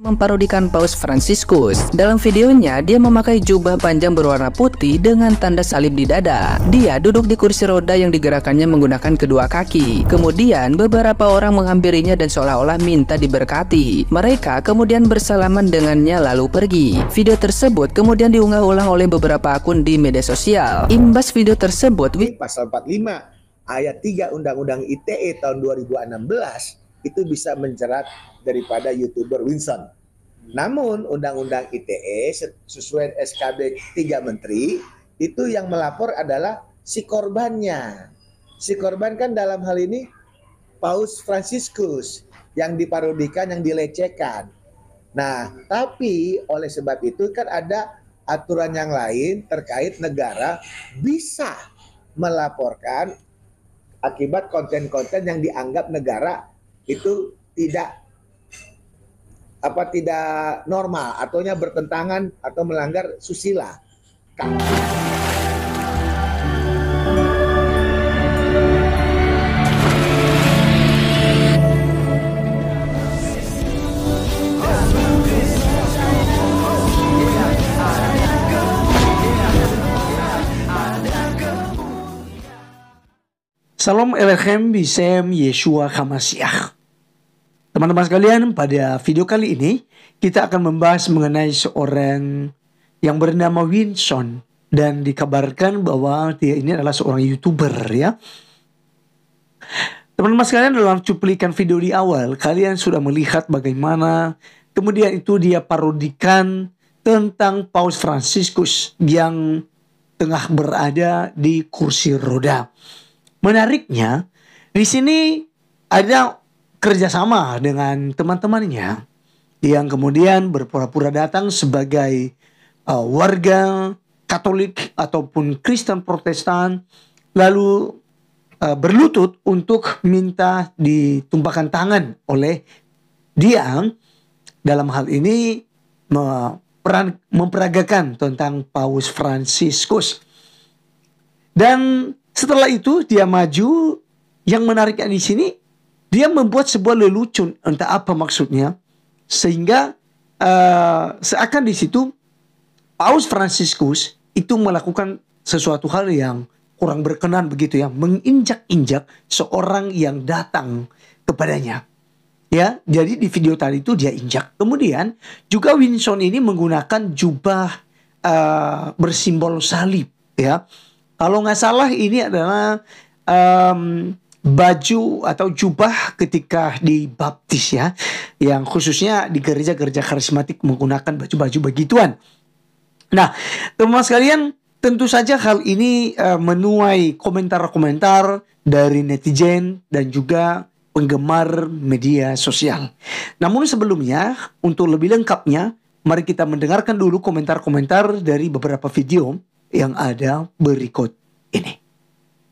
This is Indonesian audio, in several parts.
memparodikan Paus Fransiskus. Dalam videonya, dia memakai jubah panjang berwarna putih dengan tanda salib di dada. Dia duduk di kursi roda yang digerakkannya menggunakan kedua kaki. Kemudian, beberapa orang menghampirinya dan seolah-olah minta diberkati. Mereka kemudian bersalaman dengannya lalu pergi. Video tersebut kemudian diunggah ulang oleh beberapa akun di media sosial. Imbas video tersebut, Pasal 45 ayat 3 Undang-Undang ITE tahun 2016 itu bisa menjerat daripada YouTuber Winson. Namun Undang-Undang ITE sesuai SKB 3 Menteri itu yang melapor adalah si korbannya. Si korban kan dalam hal ini Paus Fransiskus yang diparodikan, yang dilecehkan. Nah, tapi oleh sebab itu kan ada aturan yang lain terkait negara bisa melaporkan akibat konten-konten yang dianggap negara itu tidak normal ataunya bertentangan atau melanggar susila. Salam Elohim Bisem Yeshua HaMashiach. Teman-teman sekalian, pada video kali ini kita akan membahas mengenai seorang yang bernama Winson, dan dikabarkan bahwa dia ini adalah seorang YouTuber ya. Teman-teman sekalian, dalam cuplikan video di awal kalian sudah melihat bagaimana kemudian itu dia parodikan tentang Paus Fransiskus yang tengah berada di kursi roda. Menariknya, di sini ada kerjasama dengan teman-temannya yang kemudian berpura-pura datang sebagai warga Katolik ataupun Kristen Protestan, lalu berlutut untuk minta ditumpahkan tangan oleh dia. Dalam hal ini memperagakan tentang Paus Fransiskus. Dan setelah itu dia maju. Yang menariknya di sini, dia membuat sebuah lelucon, entah apa maksudnya, sehingga seakan di situ Paus Fransiskus itu melakukan sesuatu hal yang kurang berkenan begitu ya, menginjak-injak seorang yang datang kepadanya. Ya, jadi di video tadi itu dia injak. Kemudian juga Winson ini menggunakan jubah bersimbol salib ya. Kalau nggak salah ini adalah baju atau jubah ketika dibaptis ya, yang khususnya di gereja-gereja karismatik menggunakan baju-baju begituan. Nah, teman-teman sekalian, tentu saja hal ini menuai komentar-komentar dari netizen dan juga penggemar media sosial. Namun sebelumnya, untuk lebih lengkapnya, mari kita mendengarkan dulu komentar-komentar dari beberapa video yang ada berikut ini.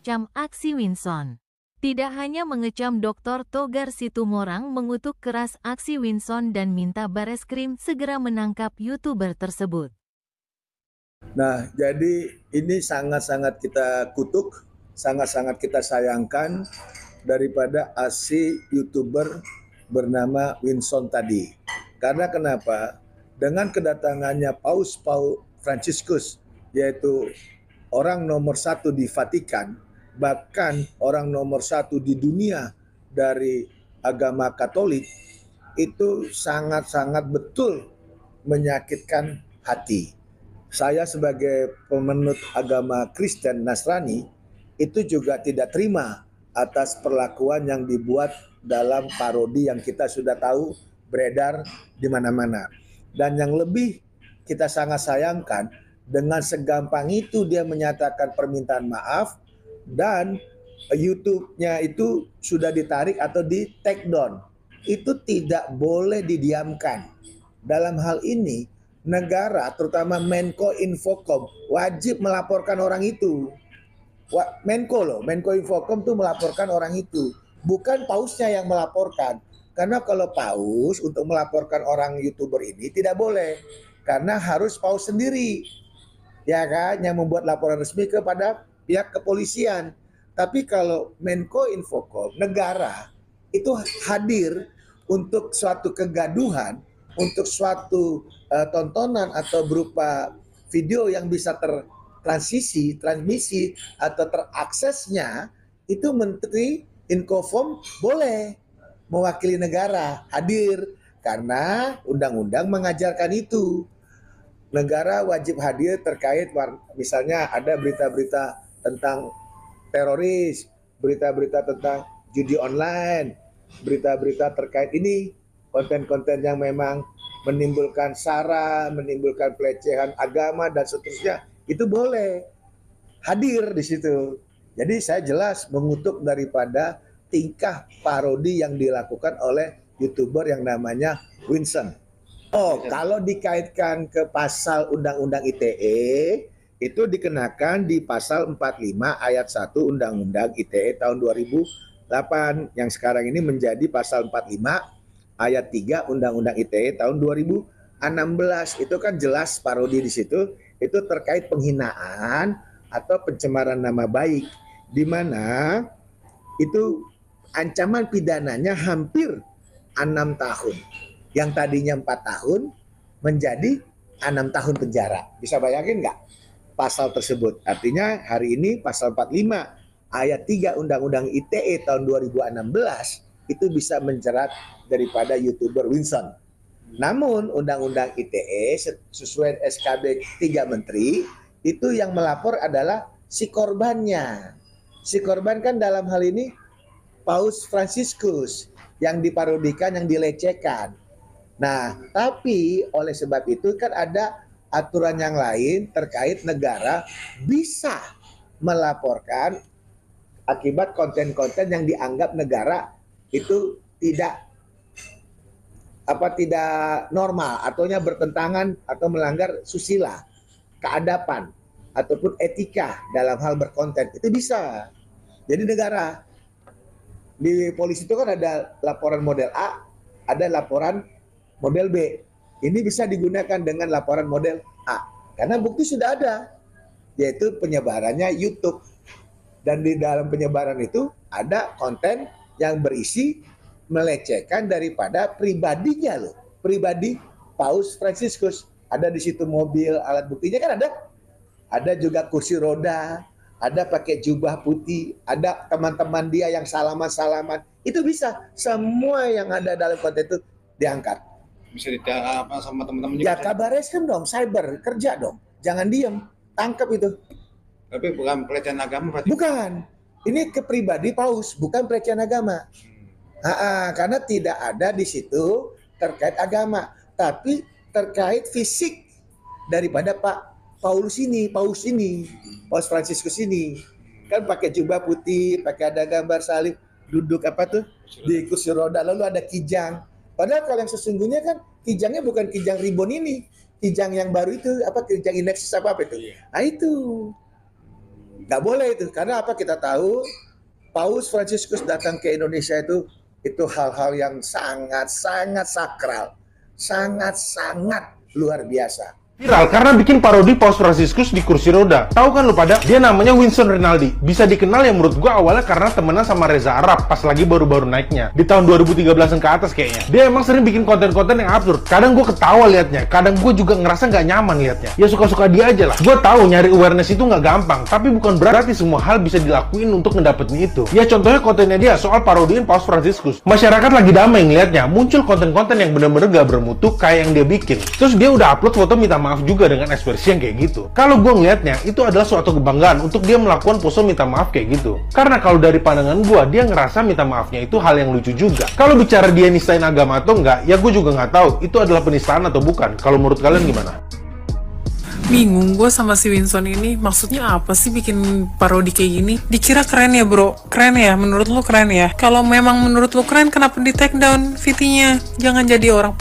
Cam aksi Winson. Tidak hanya mengecam Dr. Togar Situmorang, mengutuk keras aksi Winson dan minta Bareskrim segera menangkap YouTuber tersebut. Nah, jadi ini sangat-sangat kita kutuk, sangat-sangat kita sayangkan daripada aksi YouTuber bernama Winson tadi. Karena kenapa? Dengan kedatangannya Paus Fransiskus, yaitu orang nomor 1 di Vatikan, bahkan orang nomor 1 di dunia dari agama Katolik, itu sangat-sangat betul menyakitkan hati. Saya sebagai pemeluk agama Kristen Nasrani itu juga tidak terima atas perlakuan yang dibuat dalam parodi yang kita sudah tahu beredar di mana-mana. Dan yang lebih kita sangat sayangkan, dengan segampang itu dia menyatakan permintaan maaf dan YouTube-nya itu sudah ditarik atau di take down. Itu tidak boleh didiamkan. Dalam hal ini negara, terutama Menko Infocom, wajib melaporkan orang itu. Menko Infocom tuh melaporkan orang itu, bukan pausnya yang melaporkan. Karena kalau paus untuk melaporkan orang YouTuber ini tidak boleh, karena harus paus sendiri, ya kan, yang membuat laporan resmi kepada pihak kepolisian. Tapi kalau Menko Infocom, negara itu hadir untuk suatu kegaduhan, untuk suatu tontonan atau berupa video yang bisa transmisi atau teraksesnya, itu Menteri Infocom boleh mewakili negara hadir karena undang-undang mengajarkan itu. Negara wajib hadir terkait misalnya ada berita-berita tentang teroris, berita-berita tentang judi online, berita-berita terkait ini, konten-konten yang memang menimbulkan sara, menimbulkan pelecehan agama dan seterusnya, itu boleh hadir di situ. Jadi saya jelas mengutuk daripada tingkah parodi yang dilakukan oleh YouTuber yang namanya Winson. Oh, kalau dikaitkan ke pasal Undang-Undang ITE, itu dikenakan di pasal 45 ayat 1 Undang-Undang ITE tahun 2008 yang sekarang ini menjadi pasal 45 ayat 3 Undang-Undang ITE tahun 2016. Itu kan jelas parodi di situ, itu terkait penghinaan atau pencemaran nama baik, di mana itu ancaman pidananya hampir 6 tahun. Yang tadinya 4 tahun menjadi 6 tahun penjara. Bisa bayangin nggak pasal tersebut? Artinya hari ini pasal 45 ayat 3 Undang-Undang ITE tahun 2016 itu bisa menjerat daripada YouTuber Winson. Namun Undang-Undang ITE sesuai SKB 3 Menteri itu yang melapor adalah si korbannya. Si korban kan dalam hal ini Paus Fransiskus yang diparodikan, yang dilecehkan. Nah, tapi oleh sebab itu kan ada aturan yang lain terkait negara bisa melaporkan akibat konten-konten yang dianggap negara itu tidak normal ataunya bertentangan atau melanggar susila, keadaban ataupun etika dalam hal berkonten. Itu bisa. Jadi negara di polisi itu kan ada laporan model A, ada laporan model B. Ini bisa digunakan dengan laporan model A. Karena bukti sudah ada, yaitu penyebarannya YouTube. Dan di dalam penyebaran itu ada konten yang berisi melecehkan daripada pribadinya loh. Pribadi Paus Fransiskus. Ada di situ mobil, alat buktinya kan ada. Ada juga kursi roda, ada pakai jubah putih, ada teman-teman dia yang salaman-salaman. Itu bisa. Semua yang ada dalam konten itu diangkat. Bisa ditangkap sama teman-teman juga. Ya kabareskan dong, cyber, kerja dong. Jangan diem, tangkap itu. Tapi bukan pelecehan agama berarti? Bukan. Ini ke pribadi Paus, bukan pelecehan agama. Karena tidak ada di situ terkait agama, tapi terkait fisik daripada Paus Fransiskus ini. Kan pakai jubah putih, pakai ada gambar salib, duduk di kursi roda, lalu ada kijang. Padahal kalau yang sesungguhnya kan kijangnya bukan kijang ribon ini, kijang yang baru itu kijang indeksis apa itu. Nah itu nggak boleh itu, karena kita tahu Paus Fransiskus datang ke Indonesia itu hal-hal yang sangat sakral, sangat luar biasa. Viral karena bikin parodi Paus Fransiskus di kursi roda. Tahu kan lu pada? Dia namanya Winson Rinaldi. Bisa dikenal ya menurut gua awalnya karena temenan sama Reza Arab pas lagi baru-baru naiknya. Di tahun 2013-an ke atas kayaknya. Dia emang sering bikin konten-konten yang absurd. Kadang gua ketawa liatnya, kadang gua juga ngerasa nggak nyaman liatnya. Ya suka-suka dia aja lah. Gua tahu nyari awareness itu nggak gampang, tapi bukan berarti semua hal bisa dilakuin untuk ngedapetin itu. Ya contohnya kontennya dia soal parodiin Paus Fransiskus. Masyarakat lagi damai ngeliatnya, muncul konten-konten yang bener-bener gak bermutu kayak yang dia bikin. Terus dia udah upload foto minta maaf juga dengan ekspresi yang kayak gitu. Kalau gue ngeliatnya, itu adalah suatu kebanggaan untuk dia melakukan pose minta maaf kayak gitu. Karena kalau dari pandangan gue, dia ngerasa minta maafnya itu hal yang lucu juga. Kalau bicara dia nistain agama atau enggak, ya gue juga nggak tahu itu adalah penistaan atau bukan. Kalau menurut kalian gimana? Bingung gue sama si Winson ini, maksudnya apa sih bikin parodi kayak gini? Dikira keren ya bro? Keren ya? Menurut lu keren ya? Kalau memang menurut lu keren, kenapa di take down VT-nya? Jangan jadi orang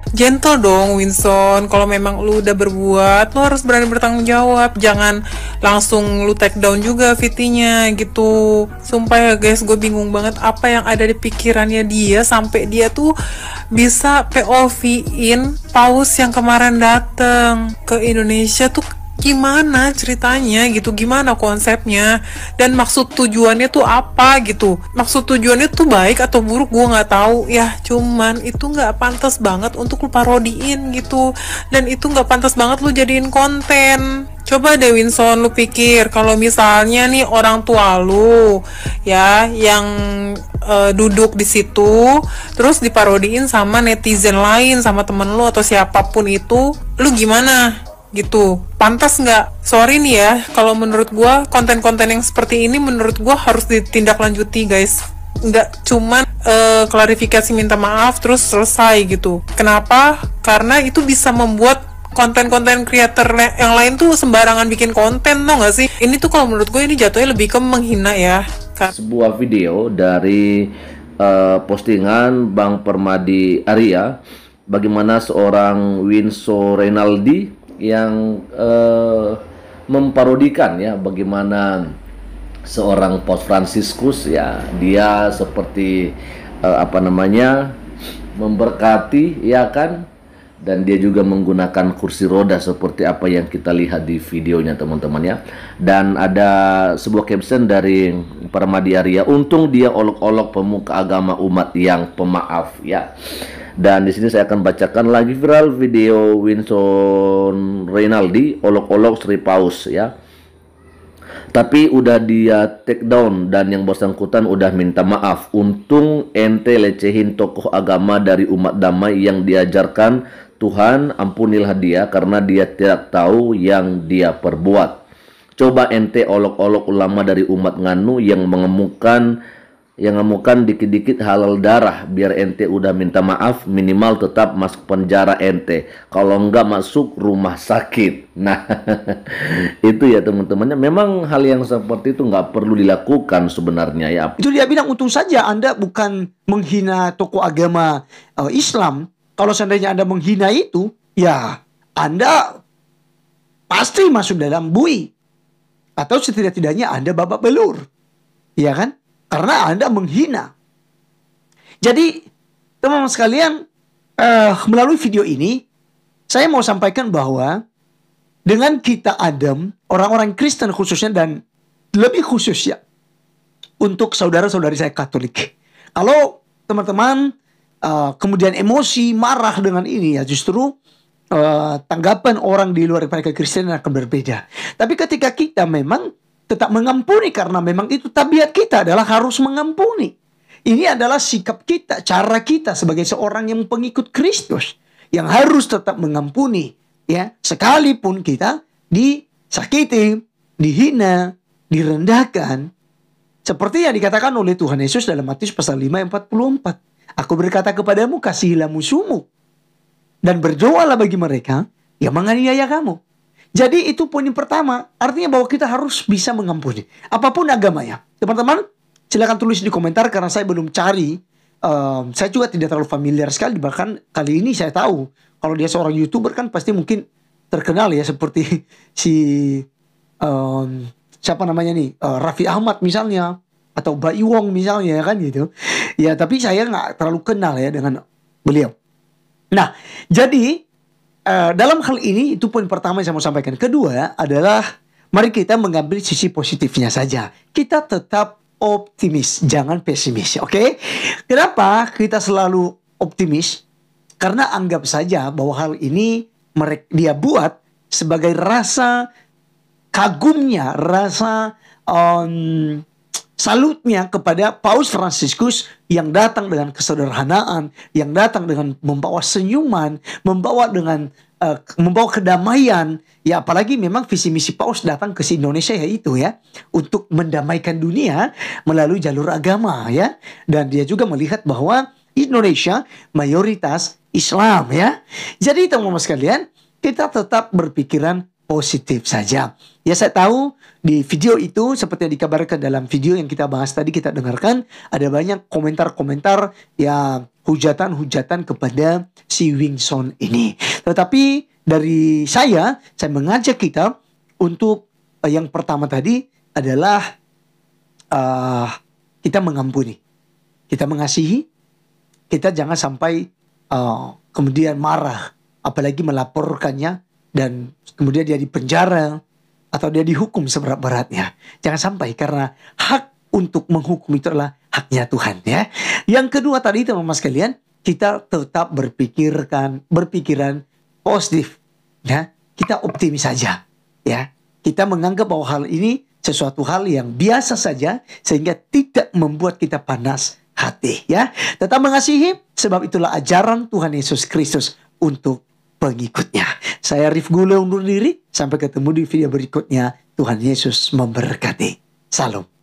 gentle dong Winson. Kalau memang lu udah berbuat, lu harus berani bertanggung jawab. Jangan langsung lu take down juga VT-nya gitu. Sumpah ya guys, gue bingung banget apa yang ada di pikirannya dia sampai dia tuh bisa POV-in Paus yang kemarin dateng ke Indonesia tuh gimana ceritanya gitu, gimana konsepnya, dan maksud tujuannya tuh apa gitu. Maksud tujuannya tuh baik atau buruk gue nggak tahu ya, cuman itu nggak pantas banget untuk lu parodiin gitu, dan itu nggak pantas banget lu jadiin konten. Coba deh Winson, lu pikir kalau misalnya nih orang tua lu ya yang duduk di situ terus diparodiin sama netizen lain, sama temen lu atau siapapun itu, lu gimana gitu? Pantas nggak? Sorry nih ya, kalau menurut gua konten-konten yang seperti ini menurut gua harus ditindaklanjuti guys. Nggak cuman klarifikasi minta maaf terus selesai gitu. Kenapa? Karena itu bisa membuat konten-konten creator yang lain tuh sembarangan bikin konten, tau gak sih? Ini tuh kalau menurut gue ini jatuhnya lebih ke menghina ya. Sebuah video dari postingan Bang Permadi Arya, bagaimana seorang Winso Renaldi yang memparodikan ya bagaimana seorang Paus Fransiskus ya, dia seperti memberkati ya kan, dan dia juga menggunakan kursi roda seperti apa yang kita lihat di videonya teman-teman ya. Dan ada sebuah caption dari Permadi Arya, untung dia olok-olok pemuka agama umat yang pemaaf ya. Dan di sini saya akan bacakan lagi viral video Winson Renaldi olok-olok Sri Paus ya. Tapi udah dia take down dan yang bersangkutan udah minta maaf. Untung ente lecehin tokoh agama dari umat damai yang diajarkan Tuhan, ampunilah dia karena dia tidak tahu yang dia perbuat. Coba ente olok-olok ulama dari umat nganu yang mengemukan dikit-dikit halal darah, biar ente udah minta maaf, minimal tetap masuk penjara ente, kalau enggak masuk rumah sakit. Nah itu ya teman-temannya, memang hal yang seperti itu nggak perlu dilakukan sebenarnya ya. Itu dia bilang, untung saja Anda bukan menghina tokoh agama Islam. Kalau seandainya Anda menghina itu, ya Anda pasti masuk dalam bui, atau setidak-tidaknya Anda babak belur, ya kan? Karena Anda menghina. Jadi teman-teman sekalian, melalui video ini saya mau sampaikan bahwa dengan kita adem, orang-orang Kristen khususnya, dan lebih khusus ya untuk saudara-saudari saya Katolik, kalau teman-teman kemudian emosi, marah dengan ini, ya justru tanggapan orang di luar daripada Kristen akan berbeda. Tapi ketika kita memang tetap mengampuni, karena memang itu tabiat kita adalah harus mengampuni. Ini adalah sikap kita, cara kita sebagai seorang yang pengikut Kristus, yang harus tetap mengampuni, ya, sekalipun kita disakiti, dihina, direndahkan, seperti yang dikatakan oleh Tuhan Yesus dalam Matius pasal 5 ayat 44. Aku berkata kepadamu, kasihilah musuhmu dan berdoalah bagi mereka yang menganiaya kamu. Jadi itu poin yang pertama, artinya bahwa kita harus bisa mengampuni apapun agamanya. Teman-teman silakan tulis di komentar, karena saya belum cari, saya juga tidak terlalu familiar sekali. Bahkan kali ini saya tahu kalau dia seorang YouTuber kan pasti mungkin terkenal ya, seperti si siapa namanya nih, Raffi Ahmad misalnya, atau Bayu Wong misalnya kan gitu. Ya tapi saya nggak terlalu kenal ya dengan beliau. Nah jadi dalam hal ini itu poin pertama yang saya mau sampaikan. Kedua adalah mari kita mengambil sisi positifnya saja. Kita tetap optimis, jangan pesimis, oke? Kenapa kita selalu optimis? Karena anggap saja bahwa hal ini dia buat sebagai rasa kagumnya, rasa salutnya kepada Paus Fransiskus yang datang dengan kesederhanaan, yang datang dengan membawa senyuman, membawa kedamaian. Ya apalagi memang visi misi Paus datang ke Indonesia yaitu ya untuk mendamaikan dunia melalui jalur agama ya. Dan dia juga melihat bahwa Indonesia mayoritas Islam ya. Jadi teman-teman sekalian, kita tetap berpikiran positif saja. Ya saya tahu di video itu seperti yang dikabarkan dalam video yang kita bahas tadi, kita dengarkan ada banyak komentar-komentar ya, hujatan-hujatan kepada si Winson ini. Tetapi dari saya mengajak kita untuk yang pertama tadi adalah kita mengampuni, kita mengasihi, kita jangan sampai kemudian marah, apalagi melaporkannya dan kemudian dia dipenjara atau dia dihukum seberat-beratnya. Jangan sampai, karena hak untuk menghukum itu adalah haknya Tuhan ya. Yang kedua tadi teman-teman sekalian, kita tetap berpikiran positif ya. Kita optimis saja ya. Kita menganggap bahwa hal ini sesuatu hal yang biasa saja sehingga tidak membuat kita panas hati ya. Tetap mengasihi, sebab itulah ajaran Tuhan Yesus Kristus untuk pengikutnya. Saya Rif Gule undur diri, sampai ketemu di video berikutnya. Tuhan Yesus memberkati. Salam.